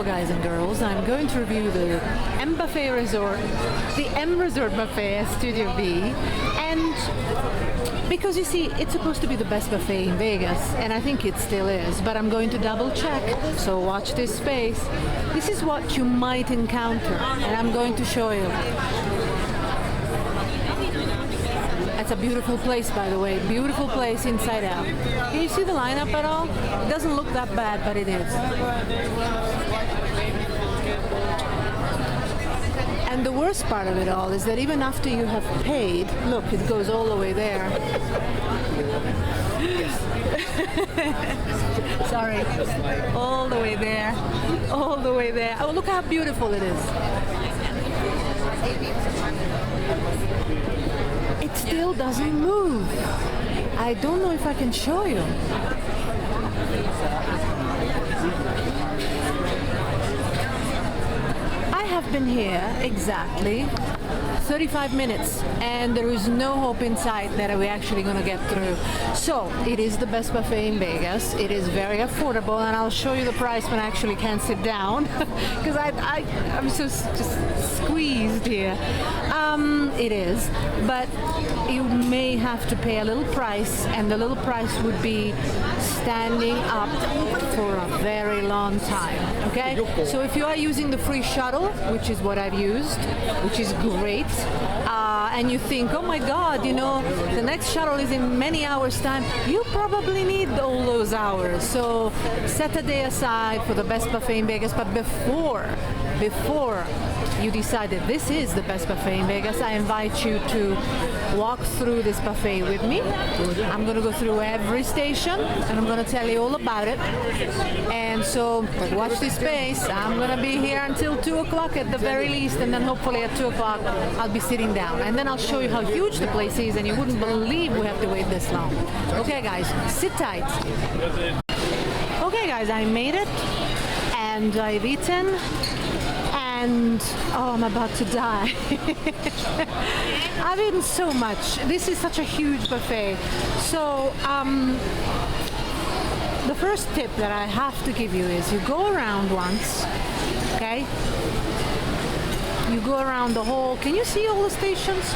Hello guys and girls, I'm going to review the M Buffet Resort, the M Resort Buffet at Studio B, and because you see, it's supposed to be the best buffet in Vegas, and I think it still is, but I'm going to double check, so watch this space. This is what you might encounter, and I'm going to show you. It's a beautiful place, by the way. Beautiful place inside out. Can you see the lineup at all? It doesn't look that bad, but it is. And the worst part of it all is that even after you have paid, look, it goes all the way there. Sorry. All the way there. All the way there. Oh, look how beautiful it is. It still doesn't move. I don't know if I can show you. I have been here exactly 35 minutes and there is no hope in sight that we're actually going to get through. So it is the best buffet in Vegas. It is very affordable, and I'll show you the price when I actually can sit down because I'm just squeezed here. It is, but you may have to pay a little price, and the little price would be standing up for a very long time. Okay, so if you are using the free shuttle, which is what I've used, which is great, and you think, oh my god, you know, the next shuttle is in many hours time, you probably need all those hours. So set a day aside for the best buffet in Vegas. But before you decide that this is the best buffet in Vegas, I invite you to walk through this buffet with me. I'm going to go through every station and I'm going to tell you all about it. And so watch this space. I'm going to be here until 2 o'clock at the very least, and then hopefully at 2 o'clock I'll be sitting down, and then I'll show you how huge the place is, and you wouldn't believe we have to wait this long. Okay guys, sit tight. Okay guys, I made it and I've eaten, and oh, I'm about to die. I've eaten so much. This is such a huge buffet. So the first tip that I have to give you is you go around once, okay? You go around the whole, can you see all the stations?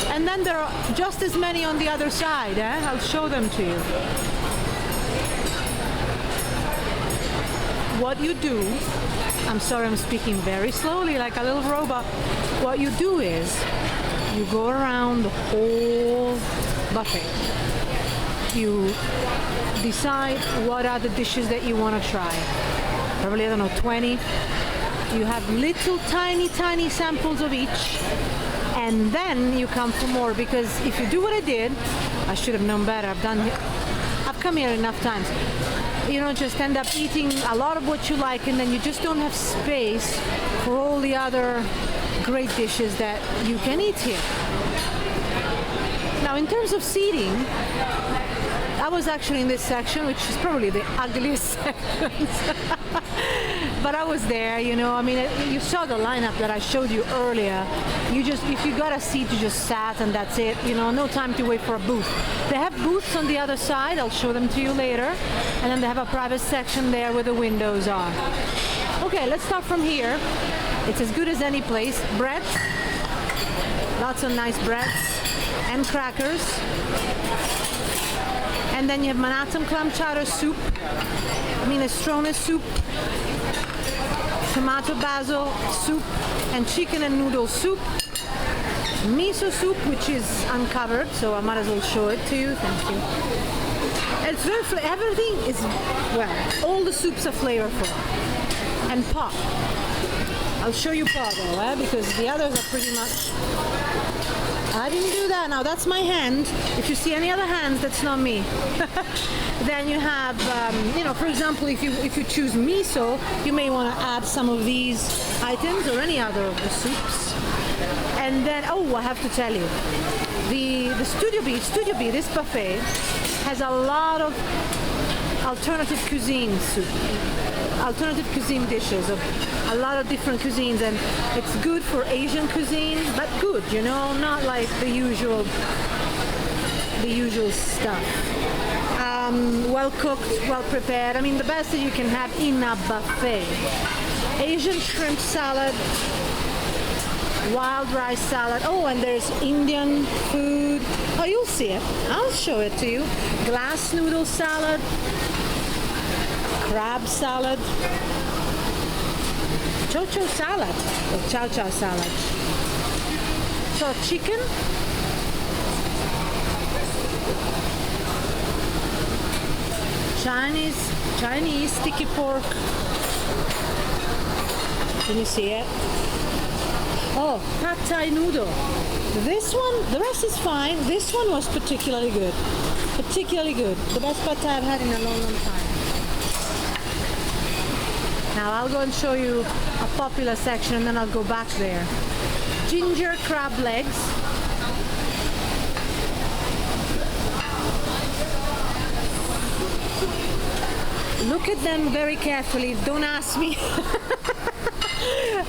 And then there are just as many on the other side, I'll show them to you. What you do, I'm sorry, I'm speaking very slowly like a little robot. What you do is you go around the whole buffet. You decide what are the dishes that you want to try. Probably, I don't know, 20. You have little tiny samples of each, and then you come for more, because if you do what I did, I should have known better. I've come here enough times. You know, just end up eating a lot of what you like, and then you just don't have space for all the other great dishes that you can eat here. Now, in terms of seating, I was actually in this section, which is probably the ugliest section. But I was there, you know. I mean, you saw the lineup that I showed you earlier. If you got a seat, you just sat and that's it. You know, no time to wait for a booth. They have booths on the other side. I'll show them to you later. And then they have a private section there where the windows are. Okay, let's start from here. It's as good as any place. Breads. Lots of nice breads and crackers. And then you have Manhattan clam chowder soup, minestrone soup, tomato basil soup, and chicken and noodle soup, miso soup, which is uncovered, so I might as well show it to you. Thank you. It's very everything is, well, all the soups are flavorful. And pop. I'll show you pop though, because the others are pretty much. I didn't do that. Now that's my hand. If you see any other hands, that's not me. Then you have, you know, for example, if you choose miso, you may want to add some of these items or any other of the soups. And then, oh, I have to tell you, the Studio B, this buffet has a lot of alternative cuisine dishes of a lot of different cuisines, and it's good for Asian cuisine, but good, you know, not like the usual stuff. well cooked, well prepared. I mean, the best that you can have in a buffet. Asian shrimp salad, wild rice salad. Oh, and there's Indian food. Oh, you'll see it. I'll show it to you. Glass noodle salad, crab salad, chow salad, or chow salad. So chicken, Chinese sticky pork. Can you see it? Oh, pad thai noodle. This one, the rest is fine. This one was particularly good. Particularly good. The best pad thai I've had in a long, long time. Now I'll go and show you a popular section and then I'll go back there. Ginger crab legs. Look at them very carefully. Don't ask me.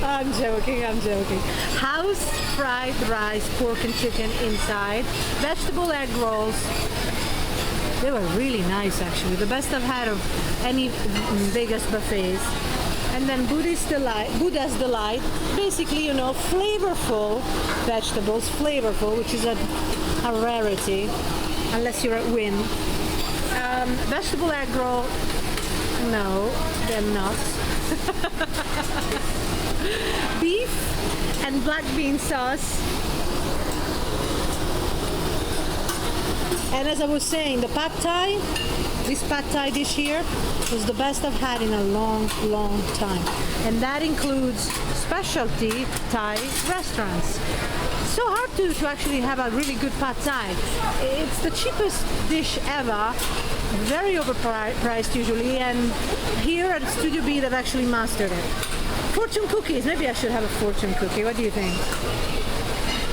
I'm joking. House fried rice, pork and chicken inside. Vegetable egg rolls. They were really nice actually. The best I've had of any Vegas buffets. And then Buddha's Delight. Basically, flavorful vegetables. Flavorful, which is a rarity. Unless you're at Wynn. Vegetable egg roll. No, they're not. Beef and black bean sauce. And as I was saying, the pad thai, this pad thai dish here was the best I've had in a long, long time. And that includes specialty Thai restaurants. So hard to actually have a really good pad thai. It's the cheapest dish ever, very overpriced usually, and here at Studio B they've actually mastered it. Fortune cookies, maybe I should have a fortune cookie, what do you think?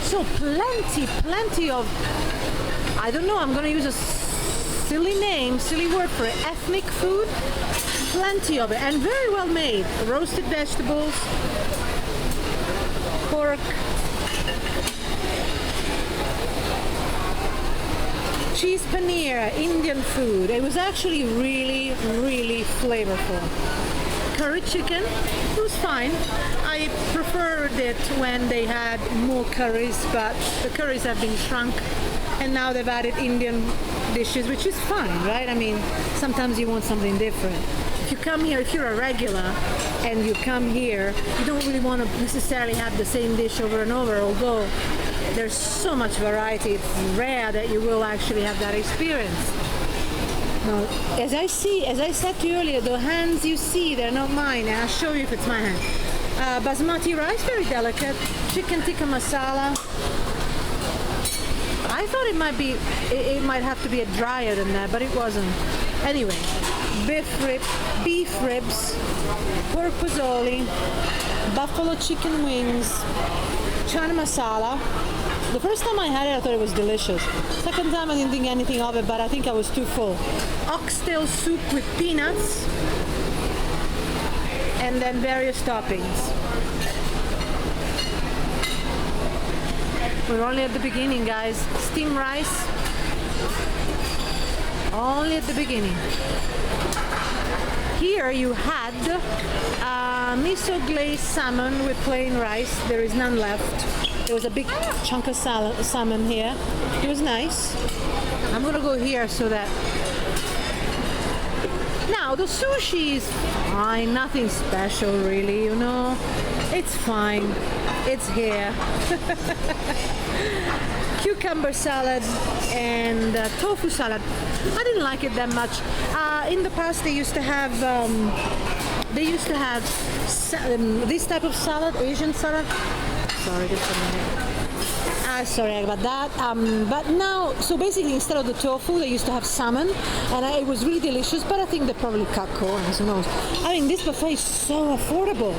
So plenty of, I don't know, I'm gonna use a silly word for it, ethnic food, plenty of it, and very well made. Roasted vegetables, pork, cheese paneer, Indian food. It was actually really, really flavorful. Curry chicken, it was fine. I preferred it when they had more curries, but the curries have been shrunk and now they've added Indian dishes, which is fine, right? I mean, sometimes you want something different. If you come here, if you're a regular and you come here, you don't really want to necessarily have the same dish over and over, although there's so much variety. It's rare that you will actually have that experience. Now, as I said to you earlier, the hands you see, they're not mine, and I'll show you if it's my hand. Basmati rice, very delicate. Chicken tikka masala. I thought it might have to be drier than that, but it wasn't. Anyway, beef ribs, pork pozole, buffalo chicken wings, chana masala. The first time I had it, I thought it was delicious. Second time, I didn't think anything of it, but I think I was too full. Oxtail soup with peanuts, and then various toppings. We're only at the beginning, guys. Steamed rice, only at the beginning. Here you had miso glazed salmon with plain rice. There is none left. There was a big chunk of salmon here. It was nice. I'm gonna go here so that... Now the sushi is fine, nothing special really, It's fine. It's here. Cucumber salad and tofu salad. I didn't like it that much. In the past they used to have this type of salad, Asian salad. Sorry, just a minute. Sorry about that. But now, so basically instead of the tofu, they used to have salmon, and it was really delicious, but I think they probably cut corners, who knows. I mean, this buffet is so affordable.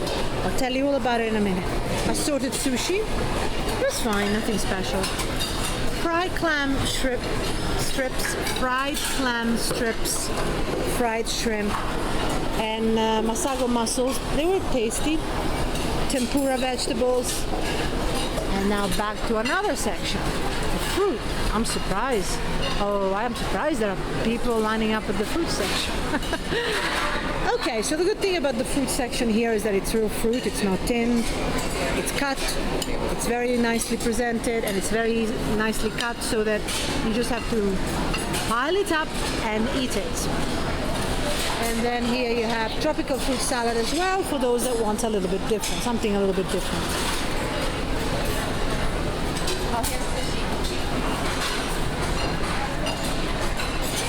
I'll tell you all about it in a minute. Assorted sushi. It was fine, nothing special. Fried clam strips, fried clam strips, fried shrimp, and masago mussels. They were tasty. Tempura vegetables. And now back to another section. fruit. I'm surprised. Oh, I am surprised there are people lining up at the fruit section. Okay, so the good thing about the fruit section here is that it's real fruit. It's not tinned. It's cut. It's very nicely presented, and it's very nicely cut so that you just have to pile it up and eat it. And then here you have tropical fruit salad as well for those that want a little bit different, something a little bit different.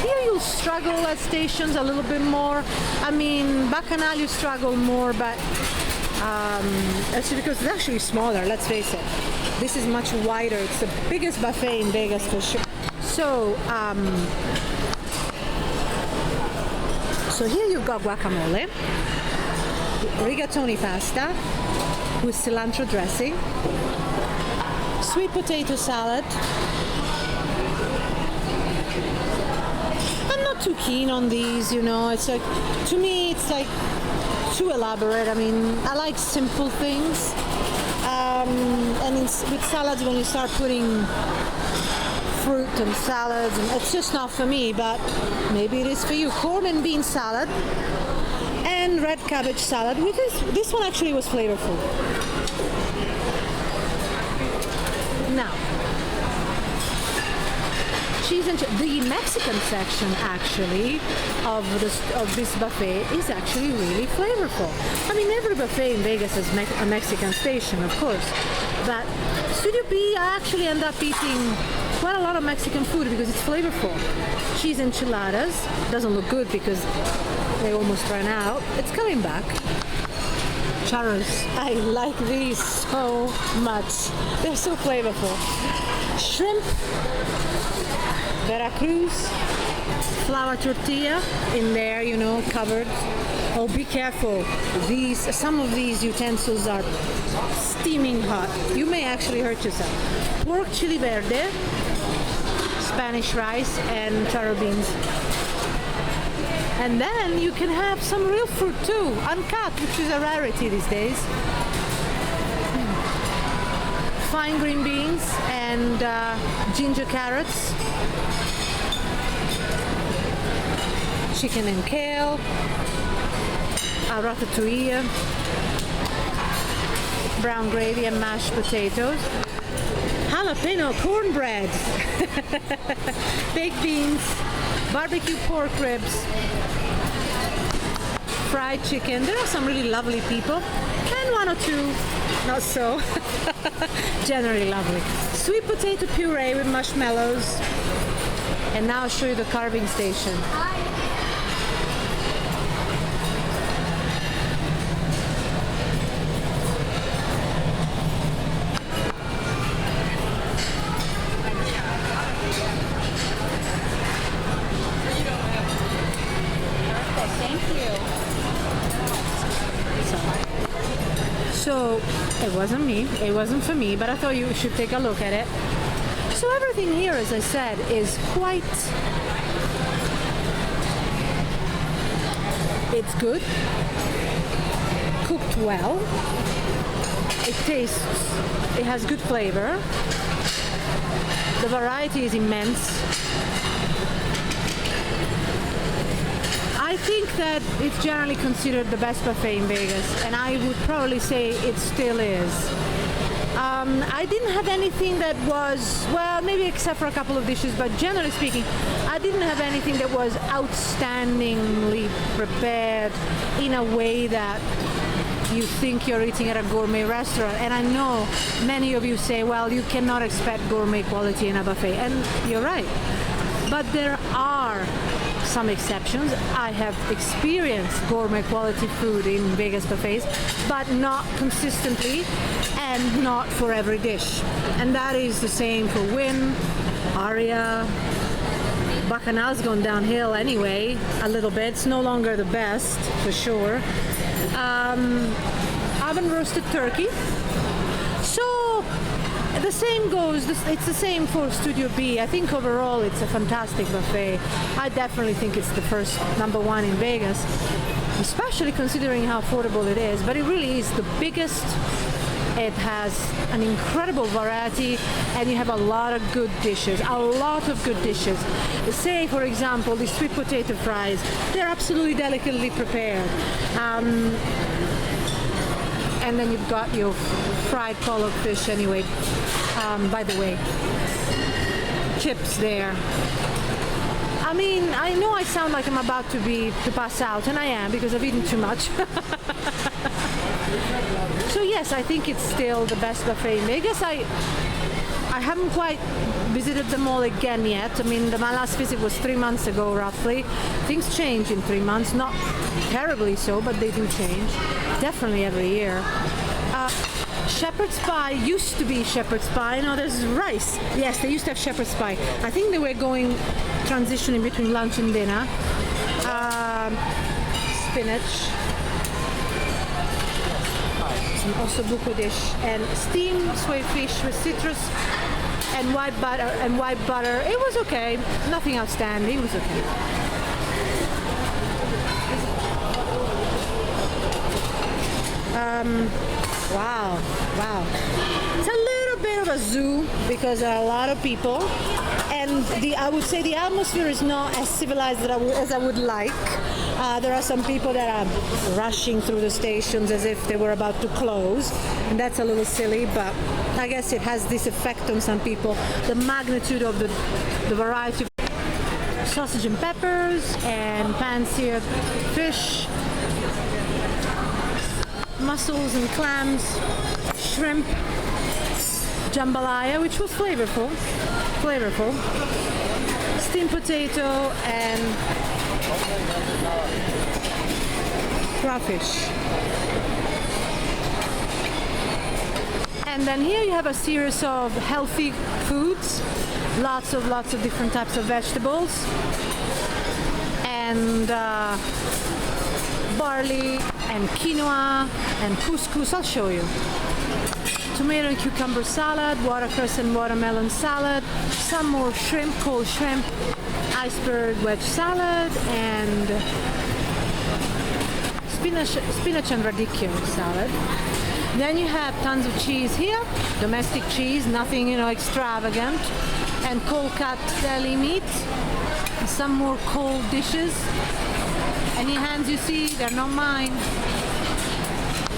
Here you'll struggle at stations a little bit more. I mean, Bacchanal you struggle more, but actually because it's actually smaller, let's face it. This is much wider. It's the biggest buffet in Vegas for sure. So here you've got guacamole, rigatoni pasta with cilantro dressing, sweet potato salad. I'm not too keen on these, you know. It's like, to me, it's like too elaborate. I mean, I like simple things. And with salads, when you start putting fruit and salads, and it's just not for me, but maybe it is for you. Corn and bean salad and red cabbage salad. With this one actually was flavorful. Now, cheese and the Mexican section actually of this buffet is actually really flavorful. I mean, every buffet in Vegas has a Mexican station, of course, but Studio B, I actually end up eating quite a lot of Mexican food because it's flavorful. Cheese enchiladas doesn't look good because they almost ran out. It's coming back. Charros, I like these so much. They're so flavorful. Shrimp, Veracruz, flour tortilla in there, you know, covered. Oh, be careful. Some of these utensils are steaming hot. You may actually hurt yourself. Pork chili verde, Spanish rice, and charro beans. And then you can have some real fruit too, uncut, which is a rarity these days. Fine green beans and ginger carrots. Chicken and kale. Ratatouille. Brown gravy and mashed potatoes. Jalapeno cornbread. Baked beans. Barbecue pork ribs. Fried chicken. There are some really lovely people. And one or two not so. Generally lovely. Sweet potato puree with marshmallows. And now I'll show you the carving station. So it wasn't me, it wasn't for me, but I thought you should take a look at it. So everything here, as I said, is quite, it's good, cooked well, it tastes, it has good flavor, the variety is immense. I think that it's generally considered the best buffet in Vegas, and I would probably say it still is. I didn't have anything that was, well, maybe except for a couple of dishes, but generally speaking, I didn't have anything that was outstandingly prepared in a way that you think you're eating at a gourmet restaurant. And I know many of you say, well, you cannot expect gourmet quality in a buffet, and you're right. But there are some exceptions. I have experienced gourmet quality food in Vegas buffets, but not consistently and not for every dish. And that is the same for Wynn, Aria. Bacchanal's gone downhill anyway, a little bit. It's no longer the best, for sure. Oven roasted turkey. So the same goes, it's the same for Studio B. I think overall it's a fantastic buffet. I definitely think it's the first number one in Vegas, especially considering how affordable it is. But it really is the biggest It has an incredible variety, and you have a lot of good dishes. A lot of good dishes. Say, for example, the sweet potato fries. They're absolutely delicately prepared. And then you've got your fried pollock fish anyway. By the way, chips there. I mean, I know I sound like I'm about to pass out, and I am because I've eaten too much. So yes, I think it's still the best buffet in Vegas. I haven't quite visited them all again yet. I mean, my last visit was 3 months ago, roughly. Things change in 3 months, not terribly so, but they do change. Definitely every year. Shepherd's pie used to be shepherd's pie. Now there's rice. Yes, they used to have shepherd's pie. I think they were transitioning between lunch and dinner. Spinach. Some ossobuco dish and steamed soy fish with citrus and white butter. It was okay. Nothing outstanding. It was okay. Wow. It's a little bit of a zoo because there are a lot of people, and I would say the atmosphere is not as civilized as I would like. There are some people that are rushing through the stations as if they were about to close, and that's a little silly, but I guess it has this effect on some people. The magnitude of the variety of sausage and peppers and pan-seared fish, mussels and clams, shrimp, jambalaya, which was flavorful, steamed potato, and crawfish. And then here you have a series of healthy foods, lots of different types of vegetables, and barley and quinoa and couscous. I'll show you. Tomato and cucumber salad, watercress and watermelon salad, some more shrimp, cold shrimp, iceberg wedge salad, and spinach and radicchio salad. Then you have tons of cheese here, domestic cheese, nothing extravagant, and cold cut deli meat, and some more cold dishes. Any hands you see, they're not mine.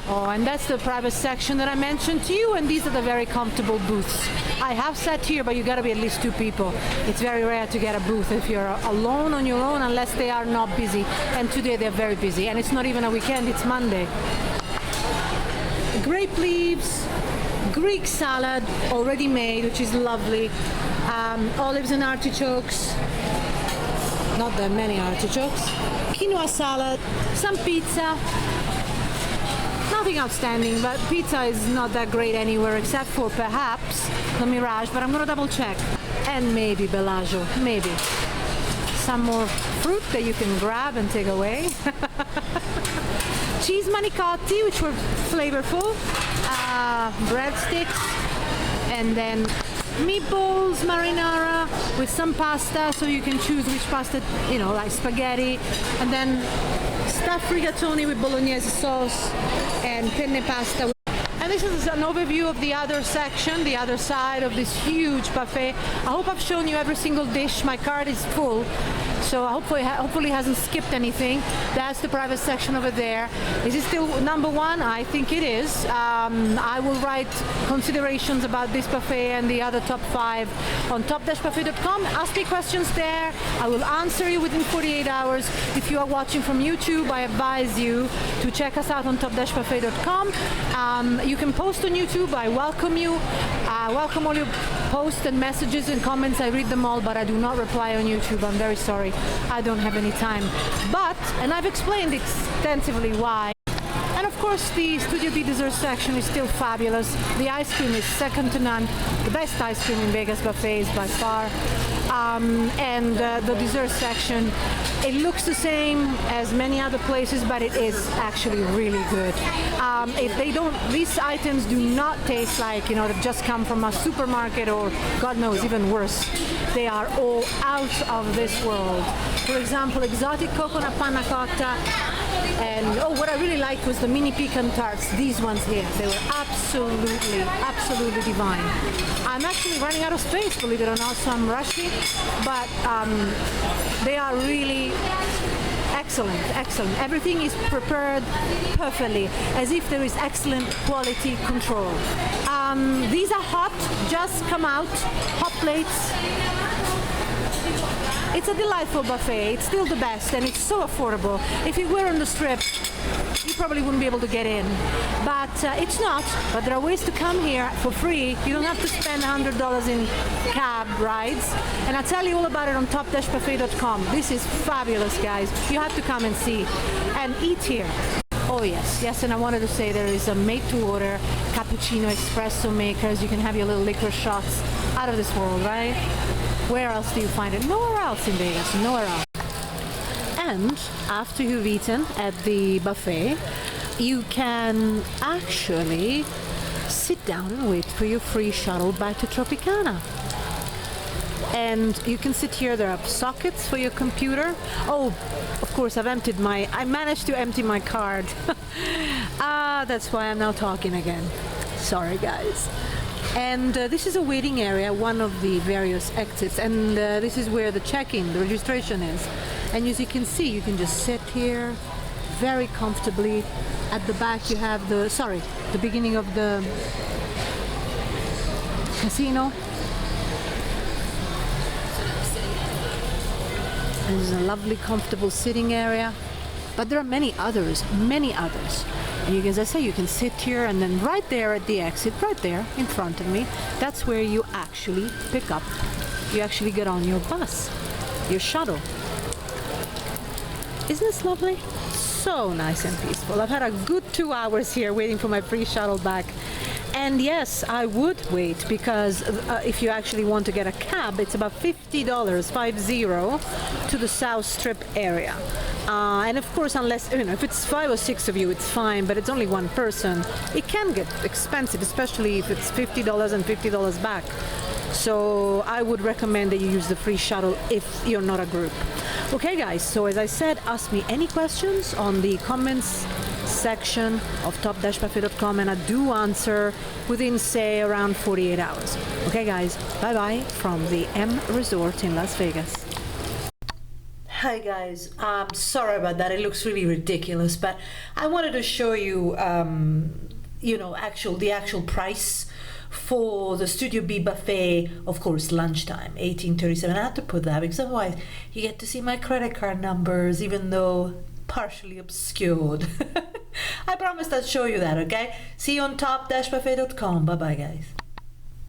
Oh, and that's the private section that I mentioned to you, and these are the very comfortable booths. I have sat here, but you gotta be at least 2 people. It's very rare to get a booth if you're alone on your own, unless they are not busy. And today they're very busy, and it's not even a weekend, it's Monday. Grape leaves, Greek salad, already made, which is lovely. Olives and artichokes. Not that many artichokes. Quinoa salad, some pizza. Nothing outstanding, but pizza is not that great anywhere except for perhaps the Mirage, but I'm gonna double check. And maybe Bellagio, maybe. Some more fruit that you can grab and take away. Cheese manicotti, which were flavorful. Breadsticks, and then meatballs marinara with some pasta, so you can choose which pasta, like spaghetti, and then stuffed rigatoni with bolognese sauce and penne pasta. And this is an overview of the other section, the other side of this huge buffet. I hope I've shown you every single dish. My card is full, so hopefully hasn't skipped anything. That's the private section over there. Is it still number 1? I think it is. I will write considerations about this buffet and the other top 5 on top-buffet.com. Ask me questions there. I will answer you within 48 hours. If you are watching from YouTube, I advise you to check us out on top-buffet.com. You can post on YouTube. I welcome you. I welcome all your posts and messages and comments. I read them all, but I do not reply on YouTube. I'm very sorry. I don't have any time. And I've explained extensively why. And of course, the Studio B dessert section is still fabulous. The ice cream is second to none. The best ice cream in Vegas buffets by far. And the dessert section, it looks the same as many other places, but it is actually really good. These items do not taste like, they've just come from a supermarket or God knows, even worse. They are all out of this world. For example, exotic coconut panna cotta And oh, what I really liked was the mini pecan tarts. These ones here, they were absolutely divine. I'm actually running out of space, believe it or not, so I'm rushing, but they are really excellent. Everything is prepared perfectly, as if there is excellent quality control. These are hot, just come out, hot plates. It's a delightful buffet. It's still the best, and it's so affordable. If it were on the Strip, you probably wouldn't be able to get in. But it's not. But there are ways to come here for free. You don't have to spend $100 in cab rides. And I'll tell you all about it on top-buffet.com. This is fabulous, guys. You have to come and see and eat here. Oh yes, and I wanted to say there is a made-to-order cappuccino espresso makers. You can have your little liquor shots. Out of this world, right? Where else do you find it? Nowhere else in Vegas, nowhere else. And after you've eaten at the buffet, you can actually sit down and wait for your free shuttle back to Tropicana. And you can sit here. There are sockets for your computer. Oh, of course, I managed to empty my card. That's why I'm now talking again. Sorry, guys. And this is a waiting area, one of the various exits, and this is where the check-in, the registration is. And as you can see, you can just sit here very comfortably. At the back you have the beginning of the casino. This is a lovely, comfortable sitting area. But there are many others. And as I say, you can sit here, and then right there at the exit, right there in front of me, that's where you actually you actually get on your bus, your shuttle. Isn't this lovely? So nice and peaceful. I've had a good 2 hours here waiting for my free shuttle back. And yes, I would wait, because if you actually want to get a cab, it's about $50, 50, to the South Strip area. And of course, unless, if it's 5 or 6 of you, it's fine, but it's only one person. It can get expensive, especially if it's $50 and $50 back. So I would recommend that you use the free shuttle if you're not a group. Okay, guys, so as I said, ask me any questions on the comments section of top-buffet.com, and I do answer within, say, around 48 hours. Okay, guys, bye-bye from the M Resort in Las Vegas. Hi guys, sorry about that. It looks really ridiculous, but I wanted to show you, the actual price for the Studio B buffet. Of course, lunchtime, $18.37. I had to put that because otherwise you get to see my credit card numbers, even though partially obscured. I promised I'd show you that, okay? See you on top-buffet.com. Bye-bye, guys.